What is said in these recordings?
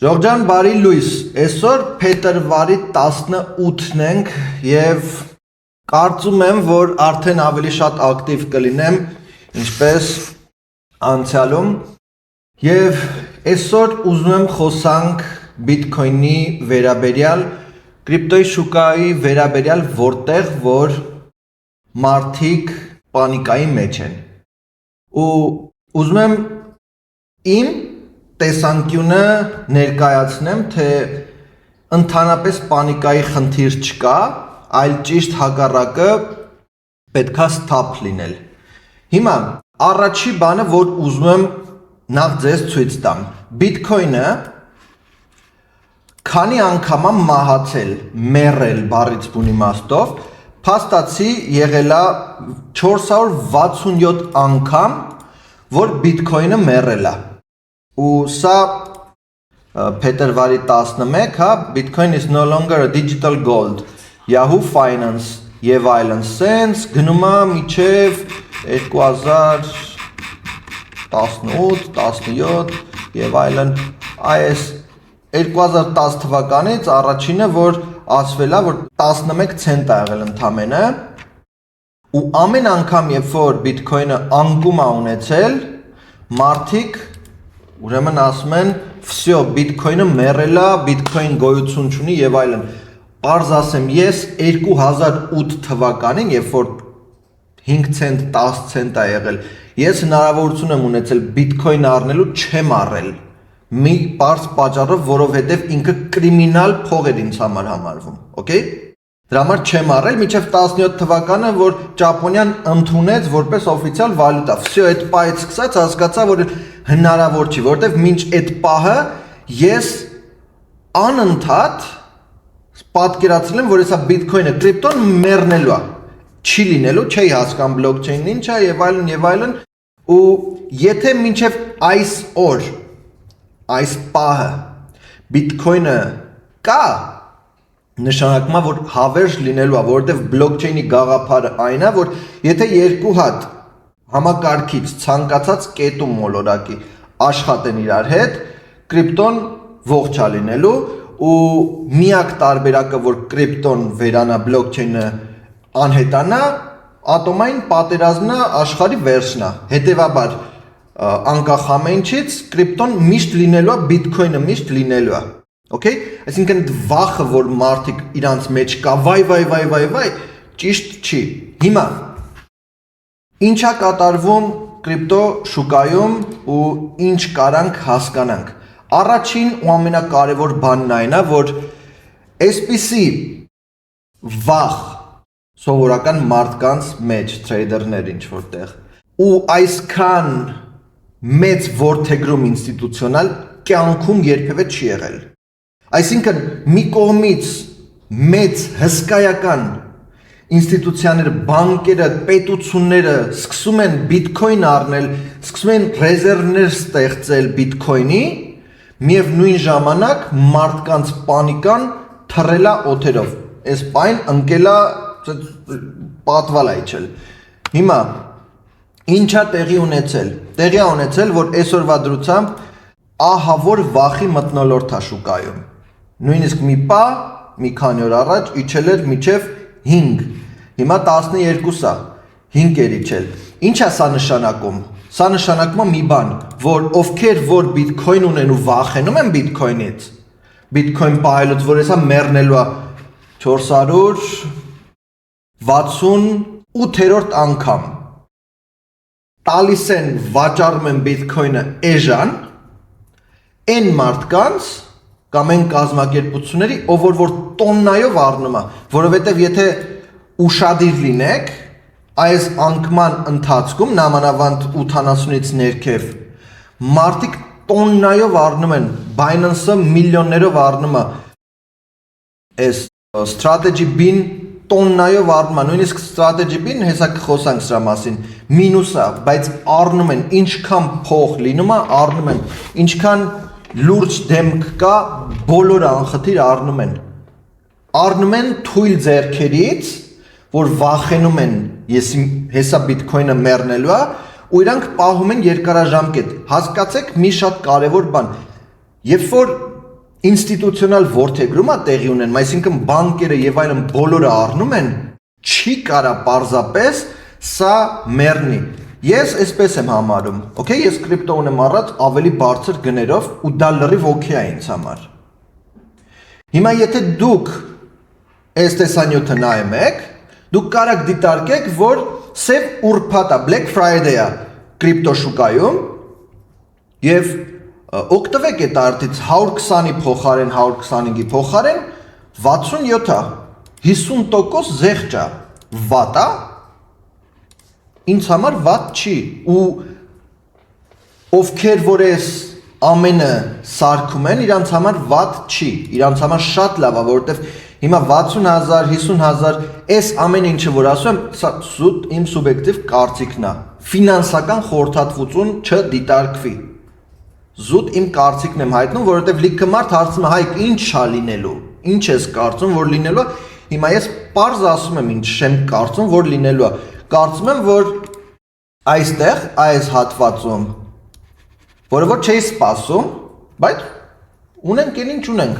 Ժողջան բարի լույս, այսօր փետրվարի 18-ն ենք եւ կարծում եմ, որ արդեն ավելի շատ ակտիվ կլինեմ, ինչպես անցյալում եւ այսօր ուզում եմ խոսանք Bitcoin-ի վերաբերյալ, կրիպտոյի շուկայի վերաբերյալ, որտեղ որ մարդիկ պանիկայի մեջ են։ Ու ուզում եմ իմ տեսանկյունը ներկայացնեմ, թե ընդհանրապես պանիկայի խնդիր չկա, այլ ճիշտ հակառակը պետքա սթափ լինել։ Հիմա առաջի բանը, որ ուզում եմ նախ ձեզ ցույց տամ, Bitcoin-ը քանի անգամ է մահացել, մեռել բառից բուն իմաստով, փաստացի եղել է 467 անգամ, որ Bitcoin-ը մեռել է։ Ու սա փետրվարի 11, հա, Bitcoin is no longer a digital gold, Yahoo Finance եւ այլն, sense գնում է մինչեւ 2018, 17 եւ այլն, այս 2010 թվականից առաջինը, որ ասվել է, որ 11 ցենտ է եղել ընդամենը, ու ամեն անգամ, երբ որ Bitcoin-ը անկում է ունեցել, մարդիկ ուրեմն ասում են, վсё, Bitcoin-ը մեռել է, Bitcoin գոյություն չունի եւ այլն։ Պարզ ասեմ, ես 2008 թվականին, երբ որ 5 ցենտ, 10 ցենտ է եղել, ես հնարավորություն եմ ունեցել Bitcoin առնելու, չեմ առել։ Մի պարզ պատճառով, որովհետեւ ինքը կրիմինալ փող էր ինձ համար համարվում, okay? Դրա համար չեմ առել, մինչև 17 թվականը, որ Ճապոնիան ընդունեց որպես օֆիցիալ վալյուտա։ Վсё, այդ պահից սկսած հասկացա, որ հնարավոր չի, որտեվ մինչ այդ պահը ես անընդհատ պատկերացրել եմ, որ հեսա Bitcoin-ը, կրիպտոն մեռնելու է, չի լինելու, չի հասկանում բլոկչեյնն ինչ է եւ այլն, ու եթե մինչև այս օր, այս պահը Bitcoin-ը կա, նշանակում է, որ հավերժ լինելու է, որովհետև բլոկչեյնի գաղափարը այն է, որ եթե երկու հատ համակարգիչ ցանկացած կետում մոլորակի աշխատեն իրար հետ, կրիպտոն ողջ է լինելու, ու միակ տարբերակը, որ կրիպտոն վերանա, բլոկչեյնը անհետանա, ատոմային պատերազմն է, աշխարհի վերջն է։ Հետևաբար, անկախ ամենից, կրիպտոն միշտ լինելու է, Bitcoin-ը միշտ լինելու է։ Okay, այսինքն վախը, որ մարդիկ իրանց մեջ կա, վայ, ճիշտ չի։ Հիմա ինչա կատարվում կրիպտո շուկայում ու ինչ կարանք հասկանանք։ Առաջին ու ամենակարևոր բանն այն է, որ այսպիսի վախ սովորական մարդկանց մեջ, թրեյդերներ ինչ որտեղ, ու այսքան մեծ որդեգրում ինստիտուցիոնալ կյանքում երբևէ չի եղել։ Այսինքն մի կողմից մեծ հսկայական ինստիտուցիաները, բանկերը, պետությունները սկսում են Bitcoin առնել, սկսում են ռեզերվներ ստեղծել Bitcoin-ի, միևնույն ժամանակ մարդկանց պանիկան թռել է օդերով։ Այս պայն ընկել է պատվալ այչել։ Հիմա ինչա տեղի ունեցել։ Տեղի է ունեցել, որ այսօրվա դրությամբ ահա որ վախի մթնոլորտ է շուկայում։ Նույնիսկ մի քանի օր առաջ իջել էր մինչև 5, հիմա 12 է, 5 էր իջել։ Ինչ է սա նշանակում։ Սա նշանակում է մի բան, որ ովքեր որ Bitcoin ունեն ու վախենում են Bitcoin-ից, Bitcoin պահելուց, որ հեսա մեռնելու է 468-րդ անգամ, տալիս են, վաճառում են Bitcoin-ը էժան, այն մարդկանց կամ այն կազմակերպությունների, ով որ տոննայով առնում է, որովհետև եթե ուշադիր լինեք, այս անկման ընթացքում, նամանավանդ 80-ից ներքև, մարդիկ տոննայով առնում են, Binance-ը միլիոններով առնում է, այս Strategy B-ն տոննայով առնում է, նույնիսկ Strategy B-ն, հեսա կխոսանք սրա մասին, մինուս է, բայց առնում են, ինչքան փող լինում է, առնում են, ինչքան լուրջ դեմք կա, բոլորը անխտիր առնում են թույլ ձեռքերից, որ վախենում են, հեսա Bitcoin-ը մեռնելու է, ու իրանք պահում են երկարաժամկետ։ Հասկացեք մի շատ կարևոր բան, երբ որ ինստիտուցիոնալ որդեգրումա տեղի ունեն, այսինքն բանկերը եւ այլն բոլորը առնում են, չի կարա պարզապես սա մեռնի։ Ես այսպես եմ համարում, okay, ես կրիպտո ունեմ առած ավելի բարձր գներով ու դա լրիվ օքեյ է ինձ համար։ Հիմա եթե դուք այս տեսանյութը նայում եք, դուք կարաք դիտարկեք, որ սև ուրբաթ է, Black Friday-ը կրիպտո շուկայում եւ օգտվեք այդ արդից 120-ի փոխարեն 125-ի փոխարեն 67-ը 50% զեղչ է, վատ է, ինձ համար վատ չի ու ովքեր որ այս ամենը սարքում են, իրանց համար վատ չի, իրանց համար շատ լավ է, որովհետև հիմա 60,000, 50,000, այս ամեն ինչը որ ասում եմ, սա սուտ իմ սուբյեկտիվ կարծիքն է, ֆինանսական խորհրդատվություն չդիտարկվի, զուտ իմ կարծիքն եմ հայտնում, որովհետև լիքը մարդ հարցնում է, Հայկ, ինչ է լինելու, ինչ ես կարծում, որ լինելու է, հիմա ես պարզ ասում եմ, ինչ եմ կարծում, որ լինելու է, կարծում եմ, որ այստեղ, այս հատվածում, որը որ չէի սպասում, բայց ունենք են ինչ ունենք,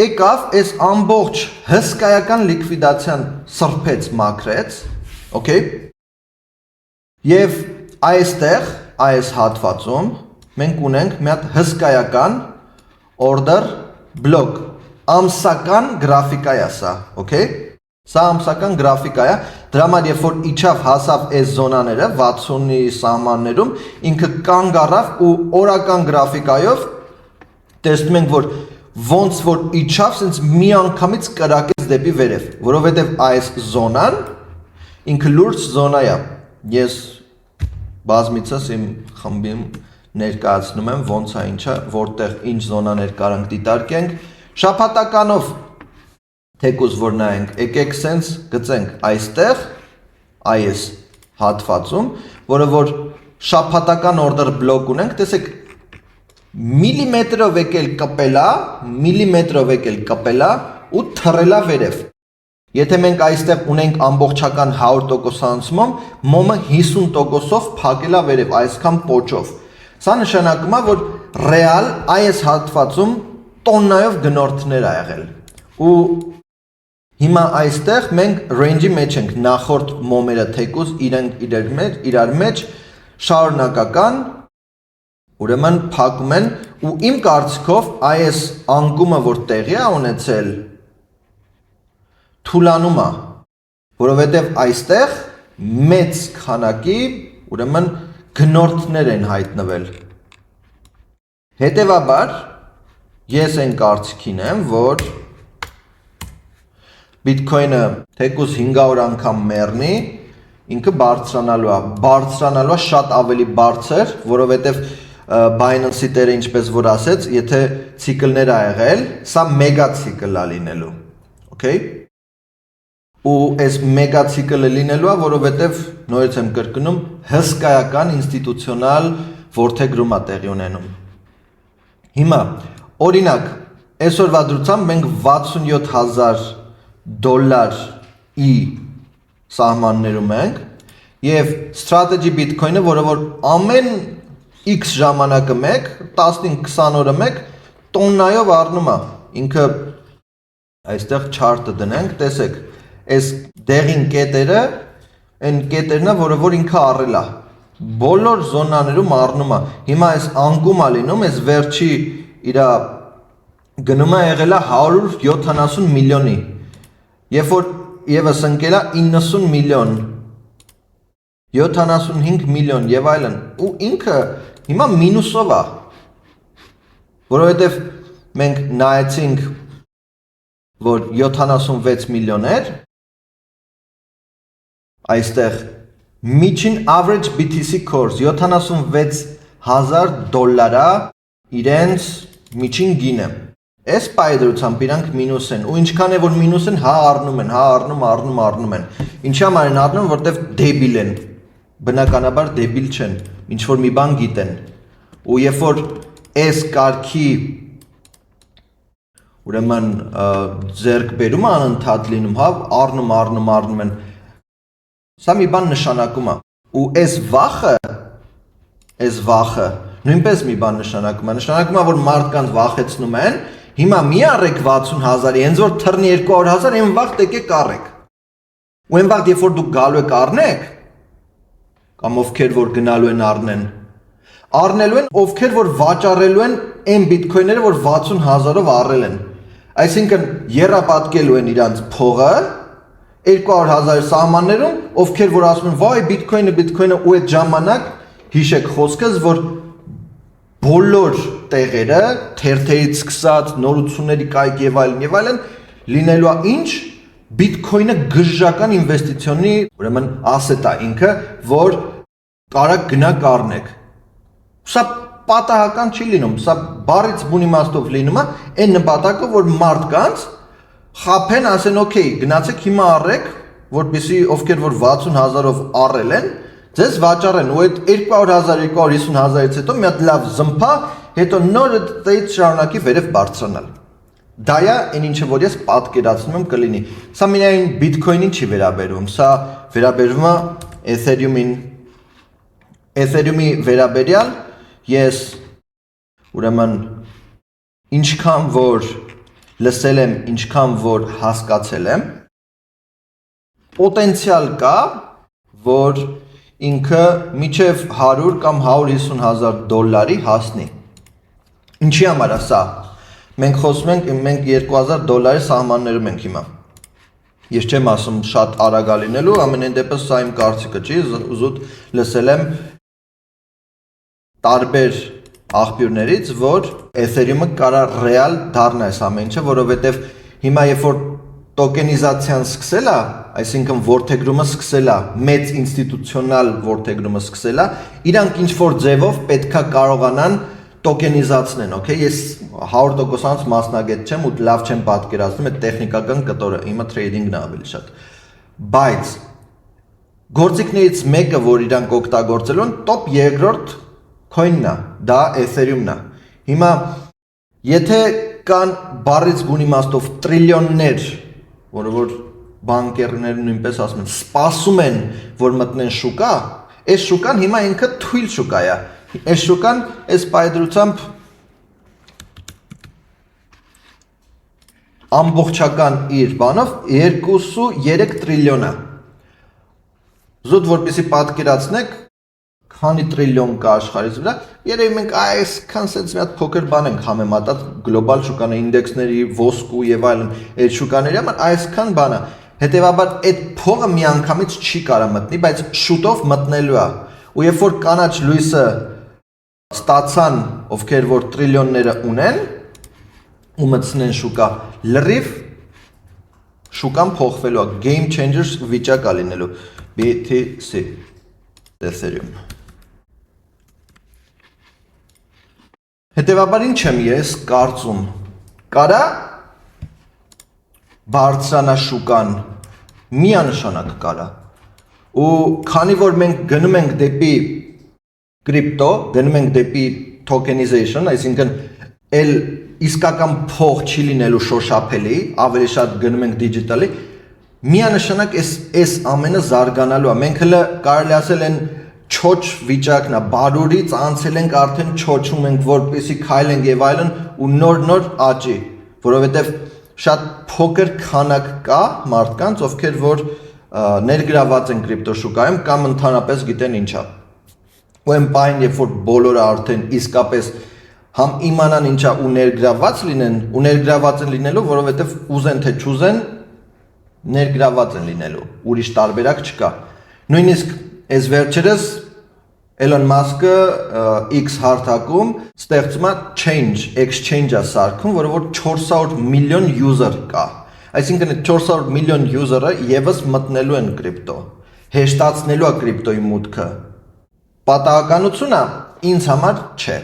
եկավ այս ամբողջ հսկայական լիկվիդացիան սրբեց մաքրեց, okay, և այստեղ, այս հատվածում, մենք ունենք մի հատ հսկայական order block, ամսական գրաֆիկա է սա, okay, սա ամսական գրաֆիկա է, դրա համար երբ որ իջավ հասավ այս զոնաները 60-ի սահմաններում, ինքը կանգ առավ ու օրական գրաֆիկայով տեսնում ենք, որ ոնց որ իջավ, սենց մի անգամից կրակեց դեպի վերև, որովհետև այս զոնան ինքը լուրջ զոնա է, ես բազմիցս իմ խմբին ներկայացնում եմ, ոնց է ինչա, որտեղ ինչ զոնաներ կարանք դիտարկենք, շաբաթականով թեկուզ որ նայենք, եկեք սենց գծենք այստեղ, այս հատվածում, որը որ շաբաթական order block ունենք, տեսեք, միլիմետրով եկել կպելա ու թռելա վերև։ Եթե մենք այստեղ ունենք ամբողջական 100% անցում, մոմը 50%-ով փակելա վերև, այսքան պոչով։ Սա նշանակում է, որ ռեալ այս հատվածում տոննայով գնորդներ ա եղել։ Ու հիմա այստեղ մենք range-ի մեջ ենք, նախորդ մոմերը թեկուզ իրար մեջ շարունակական, ուրեմն փակում են ու իմ կարծիքով այս անկումը, որ տեղի է ունեցել, թուլանում է, որովհետև այստեղ մեծ քանակի, ուրեմն գնորդներ են հայտնվել։ Հետևաբար, ես այն կարծիքին եմ, որ Bitcoin-ը թեկուզ 500 անգամ մեռնի, ինքը բարձրանալու է շատ ավելի բարձր, որովհետև Binance-ի տերը ինչպես որ ասեց, եթե ցիկլներ ա եղել, սա մեգա ցիկլ ա լինելու, okay? Ու այս մեգա ցիկլը լինելու է, որովհետև նորից եմ կրկնում, հսկայական ինստիտուցիոնալ որդեգրում ա տեղի ունենում։ Հիմա, օրինակ, այսօրվա դրությամբ մենք $67,000 սահմաններում ենք և strategy Bitcoin-ը, որը որ ամեն X ժամանակը մեկ, 15-20 օրը մեկ, տոննայով առնում է, ինքը այստեղ չարտը դնենք, տեսեք, այս դեղին կետերը, այն կետերն է, որը որ ինքը առել է, բոլոր զոնաներում առնում է, հիմա այս անկում է լինում, այս վերջի իրա գնումը եղել է 170 միլիոնի, երբ որ ևս ընկել է 90 միլիոն, 75 միլիոն և այլն, ու ինքը հիմա մինուսով է, որովհետև մենք նայեցինք, որ 76 միլիոն էր, այստեղ միջին average BTC course $76,000 իրենց միջին գինը։ Այս պայդրությամբ իրանք մինուս են, ու ինչքան է որ մինուս են, հա առնում են, ինչի համար են առնում, որտև դեբիլ են, բնականաբար դեբիլ չեն, ինչ որ մի բան գիտեն, ու երբ որ այս կարգի ուրեմն ձեռք բերումը անընդհատ լինում, հա, առնում են, սա մի բան նշանակում է, ու այս վախը նույնպես մի բան նշանակում է, որ մարդկանց վախեցնում են, Հիմա մի առեք 60,000-ի, հենց որ թռնի 200,000, այն վաղ եկեք առեք։ Ու այն վաղ երբ որ դուք գալու եք առնեք, կամ ովքեր որ գնալու են առնելու են ովքեր որ վաճառելու են այն բիտքոյնները, որ 60,000-ով առել են։ Այսինքն եռապատկելու են իրանց փողը 200,000 սահմաններում, ովքեր որ ասում են, վայ, բիտքոյնը ու այդ ժամանակ հիշեք խոսքս, որ բոլոր տեղերը, թերթերից սկսած, նորությունների կայք եւ այլն, լինելու է ինչ բիտքոյնը գժական ինվեստիցիոնի, ուրեմն ասետ է ինքը, որ կարա գնաք առնեք։ Սա պատահական չի լինում, սա բառից բուն իմաստով լինում է, այն նպատակով, որ մարդկանց խափեն, ասեն, օքեյ, գնացեք հիմա առեք, որպեսզի ովքեր որ 60,000-ով առել են, ձեզ վաճառեն, ու այդ 200,000, 250,000-ից հետո մի հատ լավ զմփա, հետո նոր դից շարունակի վերև բարձրանալ։ Դա է այն ինչը որ ես պատկերացնում եմ կլինի։ Սա միայն բիտքոյնին չի վերաբերվում, սա վերաբերվում է Ethereum-ին։ Ethereum-ի վերաբերյալ ես ուրեմն ինչքան որ լսել եմ, ինչքան որ հասկացել եմ, պոտենցիալ կա, որ ինքը միջև 100 կամ 150,000 դոլարի հասնի։ Ինչի համար է սա։ Մենք խոսում ենք, մենք 2,000 դոլարի սահմաններում ենք հիմա։ Ես չեմ ասում շատ արագ լինելու, ամենայն դեպս սա իմ կարծիքը չի, զուտ լսել եմ տարբեր աղբյուրներից, որ Ethereum-ը կարա ռեալ դառնա այս ամեն ինչը, որովհետև հիմա երբ որ տոկենիզացիան սկսել է, այսինքն ворթեգրումը սկսել է, մեծ ինստիտուցիոնալ ворթեգրումը սկսել է, իրանք ինչ որ ձևով պետքա կարողանան տոկենիզացնեն, օքեյ, ես 100% մասնագետ չեմ ու լավ չեմ պատկերացնում այդ տեխնիկական կտորը, հիմա տրեյդինգն է ավելի շատ։ Բայց գործիքներից մեկը, որ իրանք օգտագործելու են, top երկրորդ coin-ն է, դա Ethereum-ն է։ Հիմա եթե կան բառից բուն իմաստով տրիլիոններ, որը որ բանկերները նույնպես ասում են, սպասում են, որ մտնեն շուկա, այս շուկան հիմա ինքը թույլ շուկա է։ Այս շուկան այս պայդրությամբ ամբողջական իր բանով 2.3 տրիլիոն է։ Զուտ որպեսզի պատկերացնեք, քանի տրիլիոն կա աշխարհից վրա, երևի մենք այսքան sense մի հատ փոքր բան ենք համեմատած գլոբալ շուկաների ինդեքսների, ոսկու եւ այլն, այդ շուկաների համար այսքան բան է։ Հետևաբար այդ փողը միանգամից չի կարա մտնի, բայց շուտով մտնելու է։ Ու երբ որ կանաչ լույսը ստացան, ովքեր որ տրիլիոնները ունեն, ու մտցնեն շուկա, լրիվ շուկան փոխվելու է, game changers վիճակ է լինելու, BTC, Ethereum։ Հետևաբար ինչ եմ ես կարծում, կարա բարձրանա շուկան, միանշանակ կարա, ու քանի որ մենք գնում ենք դեպի կրիպտո, գնում ենք դեպի tokenization, այսինքն էլ իսկական փող չի լինելու շոշափելի, ավելի շատ գնում ենք digital-ի, միանշանակ այս ամենը զարգանալու է։ Մենք հələ կարելի ասել են չոչ վիճակն է, բարուրից անցել ենք արդեն չոչում ենք, որպեսի քայլենք եւ այլն ու նոր աճի, որովհետեւ շատ փոքր քանակ կա մարդկանց, ովքեր որ ներգրաված են կրիպտո շուկայում կամ ընդհանրապես գիտեն ինչա։ Ու այն պայն, երբ որ բոլորը արդեն իսկապես համ իմանան ինչա ու ներգրաված լինեն, ու ներգրաված են լինելու, որովհետև ուզեն թե չուզեն, ներգրաված են լինելու, ուրիշ տարբերակ չկա։ Նույնիսկ այս վերջերս Elon Musk-ը X հարթակում ստեղծում է exchange-ը սարքում, որը որ 400 միլիոն user կա։ Այսինքն այդ 400 միլիոն user-ը եւս մտնելու են կրիպտո, հեշտացնելու է կրիպտոյի մուտքը։ Պատահականությունը ինձ համար չէ։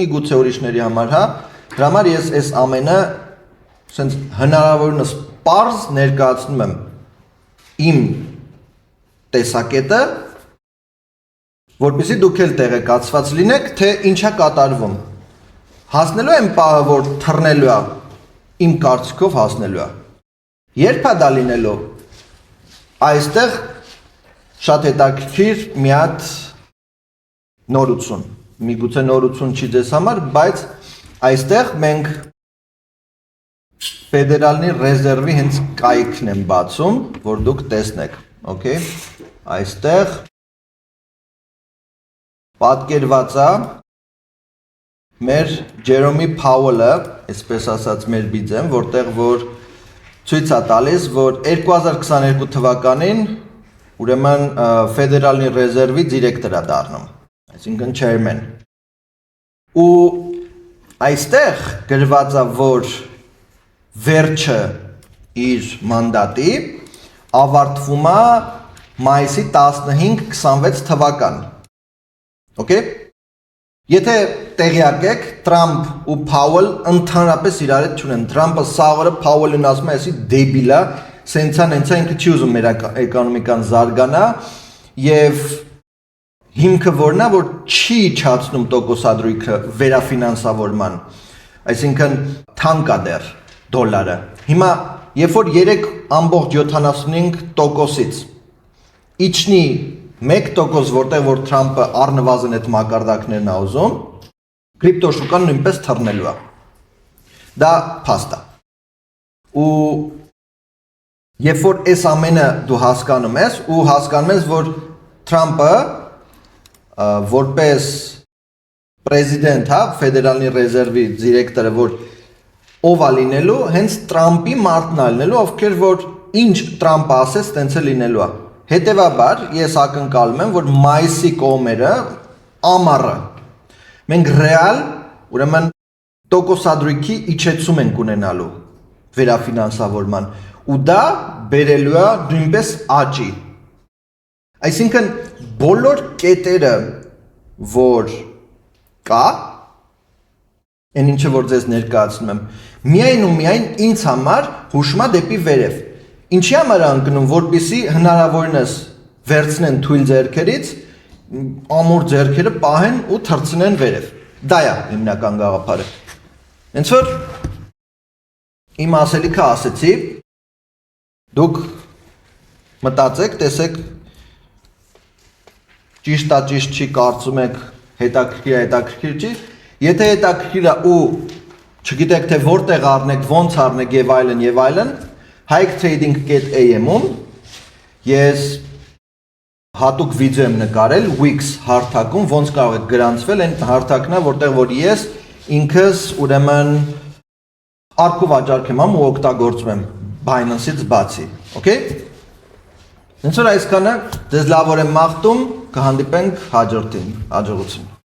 Միգուցե ուրիշների համար, հա, դրա համար ես այս ամենը sense հնարավորինս պարզ ներկայացնում եմ իմ տեսակետը, որպեսզի դուք էլ տեղեկացված լինեք, թե ինչա կատարվում։ Հասնելու եմ պահը, որ թռնելու է, իմ կարծիքով հասնելու է։ Երբ է դա լինելու։ Այստեղ շատ հետաքրքիր մի հատ նորություն։ Միգուցե նորություն չի ձեզ համար, բայց այստեղ մենք Ֆեդերալնի ռեզերվի հենց կայքն եմ բացում, որ դուք տեսնեք, okay, այստեղ պատկերված է մեր Ջերոմի Փաուելը, այսպես ասած մեր բիձեմ, որտեղ որ ցույց է տալիս, որ 2022 թվականին ուրեմն ֆեդերալնի ռեզերվի դիրեկտոր է դառնում, այսինքն chairman։ Ու այստեղ գրված է, որ վերջը իր մանդատի ավարտվում է մայիսի 15-26 թվական։ Okay? Եթե տեղյակ եք, Trump ու Powell ընդհանրապես իրար հետ չունեն։ Trump-ը սաղորը Powell-ին ասում է, այսի դեբիլ է, սենցան ինքը չի ուզում մեր էկոնոմիկան զարգանա եւ հիմքը որն է, որ չի իջացնում տոկոսադրույքը վերաֆինանսավորման, այսինքն թանկ է դեռ դոլարը։ Հիմա երբ որ 3.75%-ից իջնի 1%, որտեղ որ Թրամփը առնվազն այդ մակարդակներն է ուզում, կրիպտոշուկան նույնպես թռնելու է։ Դա փաստ է։ Ու երբ որ այս ամենը դու հասկանում ես, ու հասկանում ես, որ Թրամփը որպես պրեզիդենտ, հա, ֆեդերալնի ռեզերվի դիրեկտորը, որ ով է լինելու, հենց Թրամփի մարդն է լինելու, ովքեր որ ինչ Թրամփը ասեց, տենց է լինելու է։ Հետևաբար ես ակնկալում եմ, որ մայիսի կողմերը ամառը մենք ռեալ, ուրեմն տոկոսադրույքի իջեցում ենք ունենալու վերաֆինանսավորման, ու դա բերելու է նույնպես աճի։ Այսինքն բոլոր կետերը, որ կա, այն ինչը որ ձեզ ներկայացնում եմ, միայն ու միայն ինձ համար հուշում է դեպի վերև։ Ինչի համար անկնում, որպեսզի հնարավորինս վերցնեն թույլ ձեռքերից, ամուր ձեռքերը պահեն ու թռցնեն վերև։ Դա է հիմնական գաղափարը։ Հենց որ իմ ասելիքը ասեցի, դուք մտածեք, տեսեք, ճիշտ է, ճիշտ չի, կարծում եք, հետաքրքիր չի, եթե հետաքրքիր է ու չգիտեք, թե որտեղ առնեք, ոնց առնեք եւ այլն, hiketrading.am-ում ես հատուկ վիդեո եմ նկարել Wix հարթակում, ոնց կարող եք գրանցվել, այն հարթակն է, որտեղ որ ես ինքս ուրեմն արկու վաճառք եմ անում ու օգտագործում եմ Binance-ից բացի, okay? Հենց որ այսքանը, ձեզ լավ օր եմ մաղթում, կհանդիպենք հաջորդին, հաջողություն։